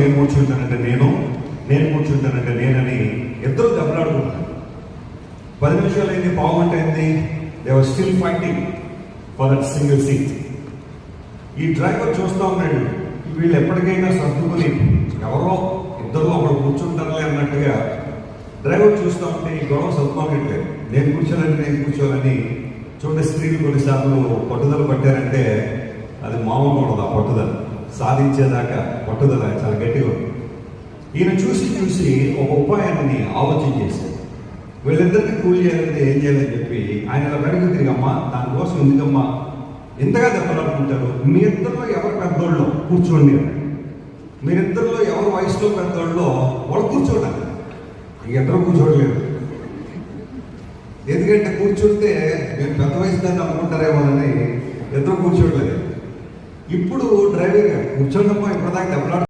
నేను కూర్చుంటానంటే నేను కూర్చుంటానంటే నేనని ఇద్దరు దెబ్బలాడుకుంటారు. 10 నిమిషాలు అయింది, పావుగంట అయింది, they were still fighting for that single seat. ఈ డ్రైవర్ చూస్తూ ఉన్నాడు, వీళ్ళు ఎప్పటికైనా సర్దుకుని ఎవరో ఇద్దరు ఒకరు కూర్చుంటారులే అన్నట్టుగా డ్రైవర్ చూస్తూ ఉంటే ఈ గొడవ సర్దుకోవట్లేదు. నేను కూర్చోవాలని చూడండి. స్త్రీలు కొన్నిసార్లు పట్టుదల పట్టారంటే అది మామూలుగా ఉండదు. ఆ పట్టుదల సాధించేదాకా పట్టుదల చాలా గట్టిగా ఉంది. ఈయన చూసి ఒక ఉపాయాన్ని ఆలోచించేశారు. వీళ్ళిద్దరినీ కూల్ చేయాలంటే ఏం చేయాలని చెప్పి ఆయన ఇలా అడిగి తిరిగమ్మా, దానికోసం ఎందుకమ్మా ఎంతగా దెబ్బలాడుకుంటారు? మీ ఇద్దరిలో ఎవరు పెద్దోళ్ళో కూర్చోండి అని. మీరిద్దరిలో ఎవరు వయసులో పెద్దోళ్ళో వాళ్ళు కూర్చోండి. ఇద్దరు కూర్చోడలేదు. ఎందుకంటే కూర్చుంటే నేను పెద్ద వయసు దాన్ని అనుకుంటారేమోనని ఇద్దరు కూర్చోట్లేదు. ఇప్పుడు డ్రైవర్ గారు కూర్చోండమ్మా, ఇప్పటిదాకా దెబ్బలాడు